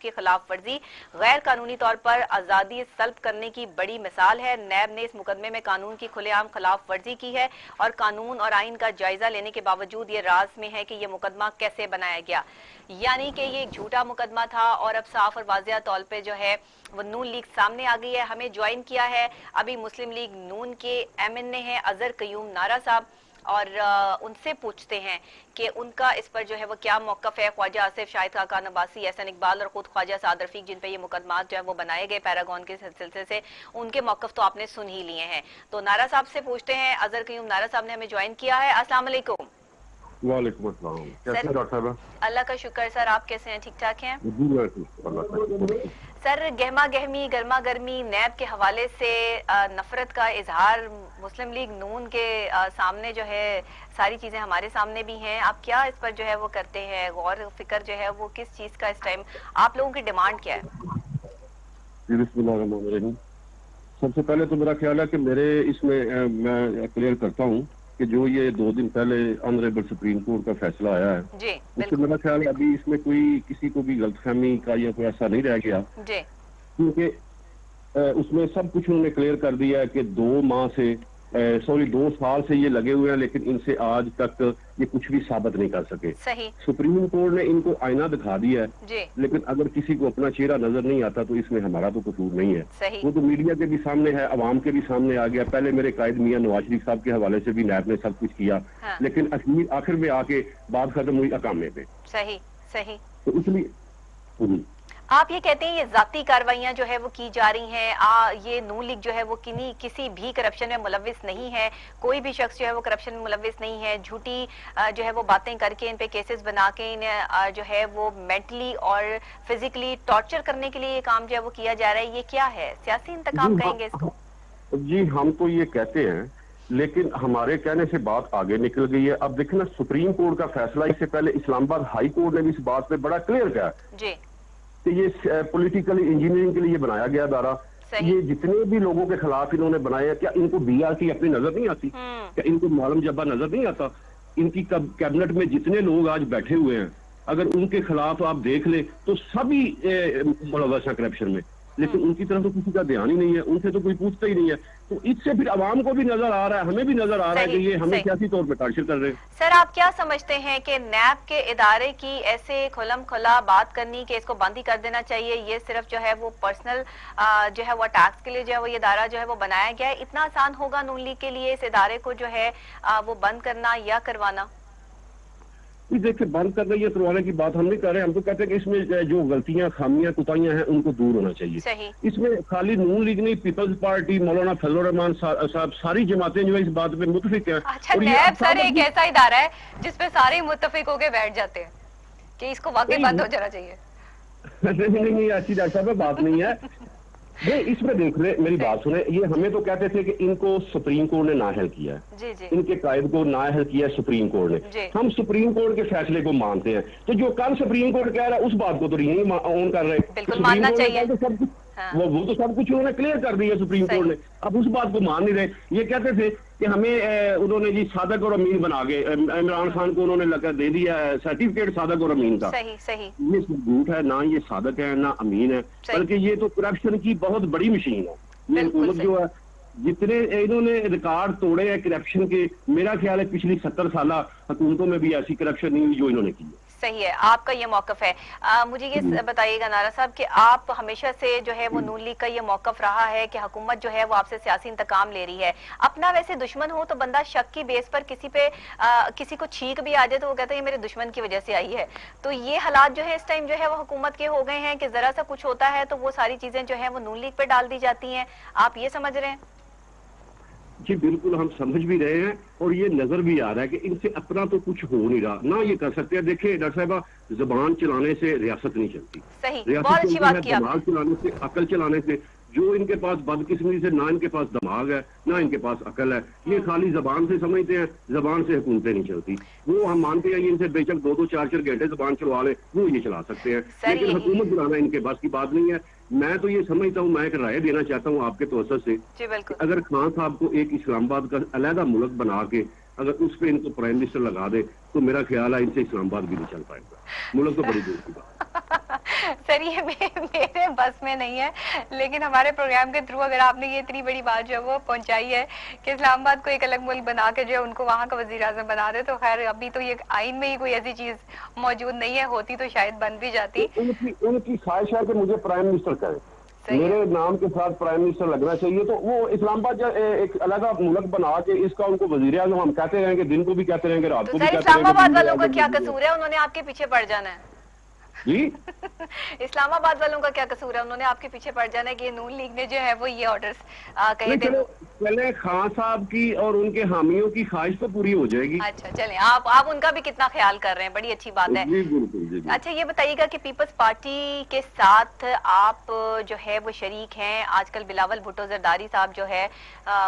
کی خلاف ورزی غیر قانونی طور پر آزادی سلب کرنے کی بڑی مثال ہے۔ نیب نے اس مقدمے میں قانون کی کھلے عام خلاف ورزی کی ہے اور قانون اور آئین کا جائزہ لینے کے باوجود یہ راز میں ہے کہ یہ مقدمہ کیسے بنایا گیا، یعنی کہ یہ ایک جھوٹا مقدمہ تھا اور اب صاف اور واضح طور پہ جو ہے وہ نون لیگ سامنے آ گئی ہے۔ ہمیں جوائن کیا ہے ابھی مسلم لیگ نون کے ایم این اے ہیں اظہر قیوم نارا صاحب، اور ان سے پوچھتے ہیں کہ ان کا اس پر جو ہے وہ کیا موقف ہے۔ خواجہ آصف، شاہد خاقان عباسی، احسن اقبال اور خود خواجہ سعد رفیق جن پہ یہ مقدمات جو ہے وہ بنائے گئے پیراگون کے سلسلے سے، ان کے موقف تو آپ نے سن ہی لیے ہیں۔ تو نارا صاحب سے پوچھتے ہیں، اظہر قیوم نارا صاحب نے ہمیں جوائن کیا ہے۔ السلام علیکم۔ وعلیکم السلام، کیسے ہیں ڈاکٹر صاحبہ؟ اللہ کا شکر سر، آپ کیسے ہیں؟ ٹھیک ٹھاک ہیں جی سر؟ گہما گہمی گرما گرمی نیب کے حوالے سے نفرت کا اظہار مسلم لیگ نون کے سامنے جو ہے ساری چیزیں ہمارے سامنے بھی ہیں، آپ کیا اس پر جو ہے وہ کرتے ہیں غور و فکر جو ہے وہ کس چیز کا اس ٹائم آپ لوگوں کی ڈیمانڈ کیا ہے؟ بسم اللہ الرحمن الرحیم۔ سب سے پہلے تو میرا خیال ہے کہ میرے اس میں کلیئر کرتا ہوں کہ جو یہ 2 دن پہلے آنریبل سپریم کورٹ کا فیصلہ آیا ہے، جی اس سے میرا خیال ہے ابھی اس میں کوئی کسی کو بھی غلط فہمی کا یا کوئی ایسا نہیں رہ گیا، جی کیونکہ اس میں سب کچھ انہوں نے کلیئر کر دیا ہے کہ 2 سال سے یہ لگے ہوئے ہیں، لیکن ان سے آج تک یہ کچھ بھی ثابت نہیں کر سکے۔ صحیح، سپریم کورٹ نے ان کو آئینہ دکھا دیا ہے، جی لیکن اگر کسی کو اپنا چہرہ نظر نہیں آتا تو اس میں ہمارا تو قصور نہیں ہے۔ صحیح، وہ تو میڈیا کے بھی سامنے ہے، عوام کے بھی سامنے آ گیا۔ پہلے میرے قائد میاں نواز شریف صاحب کے حوالے سے بھی نیب نے سب کچھ کیا، ہاں لیکن آخر میں آ کے بات ختم ہوئی اقامے پہ۔ صحیح صحیح۔ تو اس لیے آپ یہ کہتے ہیں یہ ذاتی کارروائیاں جو ہے وہ کی جا رہی ہیں، یہ نون لیگ جو ہے وہ کسی بھی کرپشن میں ملوث نہیں ہے، کوئی بھی شخص جو ہے وہ کرپشن میں ملوث نہیں ہے، جھوٹی جو ہے وہ باتیں کر کے ان پہ کیسز بنا کے انہیں جو ہے وہ مینٹلی اور فزیکلی ٹارچر کرنے کے لیے یہ کام جو ہے وہ کیا جا رہا ہے، یہ کیا ہے؟ سیاسی انتقام کہیں گے اس کو؟ جی ہم تو یہ کہتے ہیں، لیکن ہمارے کہنے سے بات آگے نکل گئی ہے۔ اب دیکھیں نا، سپریم کورٹ کا فیصلہ، اس سے پہلے اسلام آباد ہائی کورٹ نے بھی اس بات پہ بڑا کلیئر کیا جی کہ یہ پولیٹیکل انجینئرنگ کے لیے بنایا گیا ادارہ۔ یہ جتنے بھی لوگوں کے خلاف انہوں نے بنایا، کیا ان کو بی آر ٹی اپنی نظر نہیں آتی؟ کیا ان کو معلوم جبہ نظر نہیں آتا؟ ان کی کیبنٹ میں جتنے لوگ آج بیٹھے ہوئے ہیں، اگر ان کے خلاف آپ دیکھ لیں تو سبھی ملوث ہیں کرپشن میں، لیکن ان کی طرف تو کسی کا دھیان ہی نہیں ہے، ان سے تو کوئی پوچھتا ہی نہیں ہے۔ تو اس سے پھر عوام کو بھی نظر آ رہا ہے، ہمیں بھی نظر آ رہا ہے کہ یہ ہمیں سیاسی طور پہ ٹارچر کر رہے ہیں۔ سر آپ کیا سمجھتے ہیں کہ نیب کے ادارے کی ایسے کھلم کھلا بات کرنی کہ اس کو بند ہی کر دینا چاہیے، یہ صرف جو ہے وہ پرسنل جو ہے وہ ٹیکس کے لیے جو ہے وہ یہ ادارہ جو ہے وہ بنایا گیا ہے، اتنا آسان ہوگا نون لیگ کے لیے اس ادارے کو جو ہے وہ بند کرنا یا کروانا؟ دیکھیں، بند کرنے یا کروانے کی بات ہم نہیں کر رہے، ہم تو کہتے ہیں کہ اس میں جو غلطیاں، خامیاں، کوتاہیاں ہیں ان کو دور ہونا چاہیے۔ صحیح، اس میں خالی نون لیگ نہیں، پیپلز پارٹی، مولانا فضل الرحمان صاحب، ساری جماعتیں جو ہے اس بات پہ متفق ہیں۔ اچھا، نیب سر ایک ایسا ادارہ ہے جس پہ سارے متفق ہو کے بیٹھ جاتے ہیں کہ اس کو واقعی بند ہو جانا چاہیے؟ نہیں، ایسی ڈاکٹر صاحب بات نہیں ہے۔ نہیں، اس میں دیکھ لیں، میری بات سنیں، یہ ہمیں تو کہتے تھے کہ ان کو سپریم کورٹ نے نااہل کیا ہے، جی جی ان کے قائد کو نااہل کیا ہے سپریم کورٹ نے۔ جی ہم سپریم کورٹ کے فیصلے کو مانتے ہیں، تو جو کل سپریم کورٹ کہہ رہا ہے اس بات کو تو نہیں اون کر رہے۔ بالکل ماننا چاہیے، وہ تو سب کچھ انہوں نے کلیئر کر دیا سپریم کورٹ نے، اب اس بات کو مان نہیں رہے۔ یہ کہتے تھے کہ ہمیں انہوں نے جی صادق اور امین بنا کے عمران خان کو انہوں نے لگا دے دیا سرٹیفکیٹ صادق اور امین کا۔ صحیح صحیح، یہ جھوٹ ہے، نہ یہ صادق ہے نہ امین ہے، بلکہ یہ تو کرپشن کی بہت بڑی مشین ہے۔ یہ حکومت جو ہے، جتنے انہوں نے ریکارڈ توڑے ہیں کرپشن کے، میرا خیال ہے پچھلی 70 سالہ حکومتوں میں بھی ایسی کرپشن نہیں ہوئی جو انہوں نے کی ہے۔ صحیح ہے، آپ کا یہ موقف ہے۔ مجھے یہ بتائیے گا نارا صاحب کہ آپ ہمیشہ سے جو ہے وہ نون لیگ کا یہ موقف رہا ہے کہ حکومت جو ہے وہ آپ سے سیاسی انتقام لے رہی ہے، اپنا ویسے دشمن ہو تو بندہ شک کی بیس پر کسی کو چھینک بھی آ جائے تو وہ کہتا ہے یہ میرے دشمن کی وجہ سے آئی ہے، تو یہ حالات جو ہے اس ٹائم جو ہے وہ حکومت کے ہو گئے ہیں کہ ذرا سا کچھ ہوتا ہے تو وہ ساری چیزیں جو ہے وہ نون لیگ پہ ڈال دی جاتی ہیں، آپ یہ سمجھ رہے ہیں؟ جی بالکل، ہم سمجھ بھی رہے ہیں اور یہ نظر بھی آ رہا ہے کہ ان سے اپنا تو کچھ ہو نہیں رہا، نہ یہ کر سکتے ہیں۔ دیکھیں ڈاکٹر صاحبہ، زبان چلانے سے ریاست نہیں چلتی، صحیح، ریاست بہت اچھی چلتی بات ہے کی آپ دماغ چلانے سے، عقل چلانے سے۔ جو ان کے پاس بدقسمتی سے نہ ان کے پاس دماغ ہے نہ ان کے پاس عقل ہے، یہ خالی زبان سے سمجھتے ہیں، زبان سے حکومتیں نہیں چلتی۔ وہ ہم مانتے ہیں ان سے بے شک 2-2 4-4 گھنٹے زبان چلوا لیں، وہ یہ چلا سکتے ہیں، لیکن حکومت چلانا ان کے بس کی بات نہیں ہے۔ میں تو یہ سمجھتا ہوں، میں ایک رائے دینا چاہتا ہوں آپ کے توسط سے، کہ اگر خان صاحب کو ایک اسلام آباد کا علیحدہ ملک بنا کے اگر اس پہ ان کو پرائم منسٹر لگا دے تو میرا خیال ہے ان سے اسلام آباد بھی نہیں چل پائے گا، ملک تو بڑی دور کی بات۔ سر یہ میرے بس میں نہیں ہے، لیکن ہمارے پروگرام کے تھرو اگر آپ نے یہ اتنی بڑی بات جو ہے وہ پہنچائی ہے کہ اسلام آباد کو ایک الگ ملک بنا کے جو ہے ان کو وہاں کا وزیر اعظم بنا دے، تو خیر ابھی تو یہ آئین میں ہی کوئی ایسی چیز موجود نہیں ہے، ہوتی تو شاید بن بھی جاتی. ان کی خواہش ہے کہ مجھے پرائم منسٹر کریں، میرے نام کے ساتھ پرائم منسٹر لگنا چاہیے. تو وہ اسلام آباد ایک الگ ملک بنا کے اس کا ان کو وزیر اعظم ہم کہتے رہیں گے، دن کو بھی کہتے رہیں گے، رات کو بھی کہتے رہیں گے. اسلام آباد والوں کا کیا قصور ہے؟ انہوں نے آپ کے پیچھے پڑ جانا ہے. جی اسلام آباد والوں کا کیا قصور ہے؟ انہوں نے آپ کے پیچھے پڑ جانا ہے کہ نون لیگ نے جو ہے وہ یہ آرڈرز کہے تھے. پہلے خان صاحب کی اور ان کے حامیوں کی خواہش تو پوری ہو جائے گی. اچھا چلیں، آپ ان کا بھی کتنا خیال کر رہے ہیں، بڑی اچھی بات ہے. جی بالکل. اچھا یہ بتائیے گا کہ پیپلز پارٹی کے ساتھ آپ جو ہے وہ شریک ہیں. آج کل بلاول بھٹو زرداری صاحب جو ہے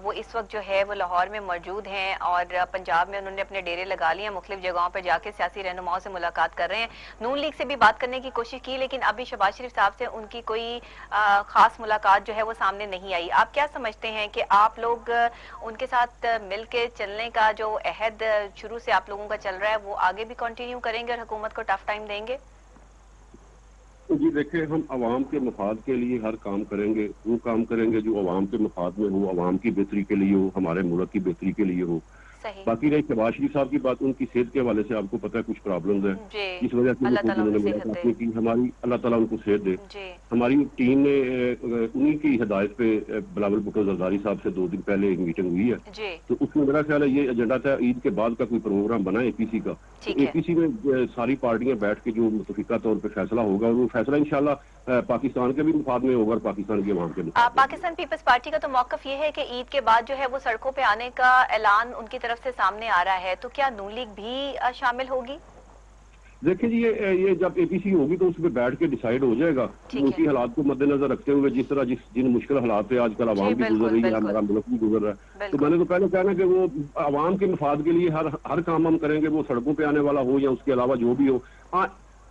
وہ اس وقت جو ہے وہ لاہور میں موجود ہیں اور پنجاب میں انہوں نے اپنے ڈیرے لگا لیے ہیں، مختلف جگہوں پہ جا کے سیاسی رہنماؤں سے ملاقات کر رہے ہیں. نون لیگ سے بھی بات کرنے کی کوشش کی، لیکن ابھی شہباز شریف صاحب سے ان کی کوئی خاص ملاقات جو ہے وہ سامنے نہیں آئی. آپ کیا سمجھتے ہیں کہ آپ لوگ ان کے ساتھ مل کے چلنے کا جو عہد شروع سے آپ لوگوں کا چل رہا ہے وہ آگے بھی کنٹینیو کریں گے اور حکومت کو ٹف ٹائم دیں گے؟ جی دیکھیں، ہم عوام کے مفاد کے لیے ہر کام کریں گے. وہ کام کریں گے جو عوام کے مفاد میں ہو، عوام کی بہتری کے لیے ہو، ہمارے ملک کی بہتری کے لیے ہو. باقی رہی شہباز شریف صاحب کی بات، ان کی صحت کے حوالے سے آپ کو پتہ ہے کچھ پرابلمز ہیں، اس وجہ سے انہوں نے ملاقات نہیں کی. ہماری اللہ تعالیٰ ان کو صحت دے. ہماری ٹیم نے انہی کی ہدایت پہ بلاول بھٹو زرداری صاحب سے 2 دن پہلے ایک میٹنگ ہوئی ہے، تو اس میں میرا خیال ہے یہ ایجنڈا تھا عید کے بعد کا کوئی پروگرام بنا اے پی سی کا. اے پی سی میں ساری پارٹیاں بیٹھ کے جو متفقہ طور پہ فیصلہ ہوگا، وہ فیصلہ انشاءاللہ پاکستان کے بھی مفاد میں ہوگا اور پاکستان کی عوام کے مفاد. پاکستان پیپلز پارٹی کا تو موقف یہ ہے کہ عید کے بعد جو ہے وہ سڑکوں پہ آنے کا اعلان ان کی طرف سے سامنے آ رہا ہے، تو کیا نون لیگ بھی شامل ہوگی؟ دیکھیں جی، یہ جب اے پی سی ہوگی تو اس پہ بیٹھ کے ڈیسائیڈ ہو جائے گا. ملکی حالات کو مد نظر رکھتے ہوئے جس طرح جن مشکل حالات پہ آج کل عوام بھی گزر رہی ہے، ہمارا ملک بھی گزر رہا ہے، تو میں نے تو پہلے کہنا کہ وہ عوام کے مفاد کے لیے ہر کام ہم کریں گے، وہ سڑکوں پہ آنے والا ہو یا اس کے علاوہ جو بھی ہو،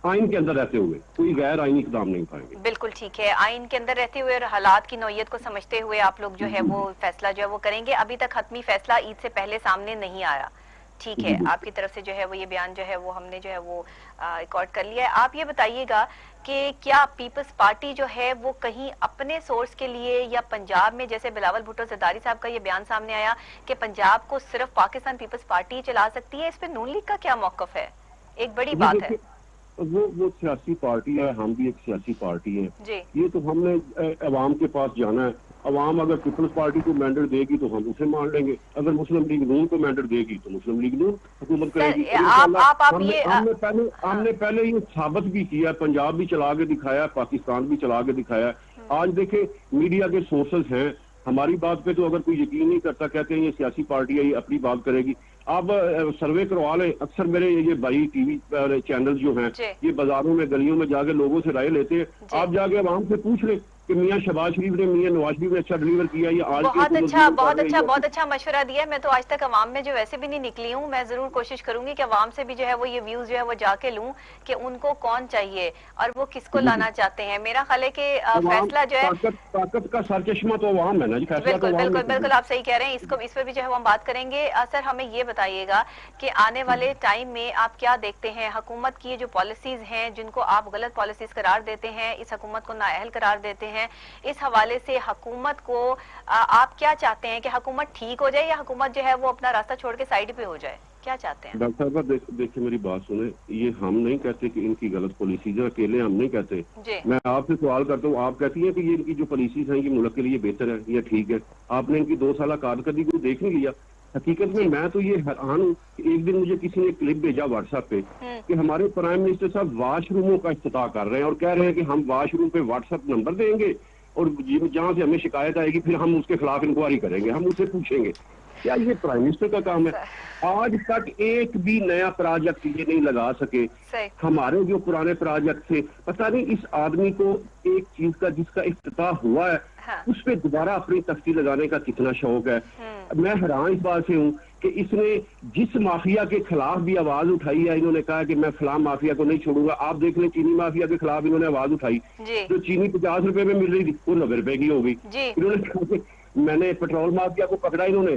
آئین کے اندر رہتے ہوئے کوئی غیر آئینی اقدام نہیں اٹھائیں گے. بالکل ٹھیک ہے، آئین کے اندر رہتے ہوئے اور حالات کی نوعیت کو سمجھتے ہوئے آپ لوگ جو ہے وہ فیصلہ جو ہے وہ کریں گے. ابھی تک حتمی فیصلہ عید سے پہلے سامنے نہیں آیا. ٹھیک ہے، آپ کی طرف سے جو ہے وہ یہ بیان جو ہے وہ ہم نے جو ہے وہ ریکارڈ کر لیا ہے. آپ یہ بتائیے گا کہ کیا پیپلز پارٹی جو ہے وہ کہیں اپنے سورس کے لیے یا پنجاب میں جیسے بلاول بھٹو زرداری صاحب کا یہ بیان سامنے آیا کہ پنجاب کو صرف پاکستان پیپلز پارٹی چلا سکتی ہے، اس پہ نون لیگ کا کیا موقف ہے؟ ایک بڑی بات ہے. وہ سیاسی پارٹی ہے، ہم بھی ایک سیاسی پارٹی ہیں. یہ تو ہم نے عوام کے پاس جانا ہے. عوام اگر پیپلز پارٹی کو مینڈیٹ دے گی تو ہم اسے مان لیں گے، اگر مسلم لیگ نون کو مینڈیٹ دے گی تو مسلم لیگ نون حکومت کرے گی. ہم نے پہلے یہ ثابت بھی کیا، پنجاب بھی چلا کے دکھایا، پاکستان بھی چلا کے دکھایا. آج دیکھیں میڈیا کے سورسز ہیں، ہماری بات پہ تو اگر کوئی یقین نہیں کرتا، کہتے ہیں یہ سیاسی پارٹی ہے، یہ اپنی بات کرے گی. آپ سروے کروا لیں، اکثر میرے یہ بھائی ٹی وی چینل جو ہیں یہ بازاروں میں گلیوں میں جا کے لوگوں سے رائے لیتے ہیں. آپ جا کے عوام سے پوچھ لیں کہ میاں شہباز شریف نے میاں نواز شریف نے اچھا ڈلیور کیا. یہ آج بہت اچھا مشورہ دیا ہے. میں تو آج تک عوام میں جو ویسے بھی نہیں نکلی ہوں، میں ضرور کوشش کروں گی کہ عوام سے بھی جو ہے وہ یہ ویوز جو ہے وہ جا کے لوں کہ ان کو کون چاہیے اور وہ کس کو لانا چاہتے ہیں. میرا خیال ہے کہ فیصلہ جو ہے طاقت کا سرچشمہ تو عوام ہے نا جی. بالکل آپ صحیح کہہ رہے ہیں. اس پہ بھی جو ہے ہم بات کریں گے. سر ہمیں یہ بتائیے گا کہ آنے والے ٹائم میں آپ کیا دیکھتے ہیں حکومت کی جو پالیسیز ہیں جن کو آپ غلط پالیسیز قرار دیتے ہیں، اس حکومت کو نااہل قرار دیتے ہیں، اس حوالے سے حکومت کو آپ کیا چاہتے ہیں کہ حکومت ٹھیک ہو جائے یا حکومت جو ہے وہ اپنا راستہ چھوڑ کے سائیڈ پہ ہو جائے؟ کیا چاہتے ہیں؟ ڈاکٹر صاحب دیکھیں میری بات سنیں، یہ ہم نہیں کہتے کہ ان کی غلط پالیسیز ہیں، اکیلے ہم نہیں کہتے. میں آپ سے سوال کرتا ہوں، آپ کہتی ہیں کہ یہ ان کی جو پالیسیز ہیں یہ ملک کے لیے بہتر ہے، یہ ٹھیک ہے. آپ نے ان کی 2 سالہ کارکردگی کو دیکھ نہیں لیا. حقیقت میں تو یہ حیران ہوں کہ ایک دن مجھے کسی نے کلپ بھیجا واٹس ایپ پہ کہ ہمارے پرائم منسٹر صاحب واش روموں کا افتتاح کر رہے ہیں اور کہہ رہے ہیں کہ ہم واش روم پہ واٹس ایپ نمبر دیں گے اور جہاں سے ہمیں شکایت آئے گی پھر ہم اس کے خلاف انکوائری کریں گے، ہم اسے پوچھیں گے. کیا یہ پرائم منسٹر کا کام ہے؟ آج تک ایک بھی نیا پروجیکٹ یہ نہیں لگا سکے. ہمارے جو پرانے پروجیکٹ تھے، پتہ نہیں اس آدمی کو ایک چیز کا جس کا افتتاح ہوا ہے اس پہ دوبارہ اپنی تختی لگانے کا کتنا شوق ہے. میں حیران اس بات سے ہوں کہ اس نے جس مافیا کے خلاف بھی آواز اٹھائی ہے، انہوں نے کہا کہ میں فلاں مافیا کو نہیں چھوڑوں گا. آپ دیکھ لیں چینی مافیا کے خلاف انہوں نے آواز اٹھائی، جو چینی 50 روپے میں مل رہی تھی وہ 90 روپے کی ہو گئی. انہوں نے کہا کہ میں نے پیٹرول مافیا کو پکڑا، انہوں نے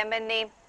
MNA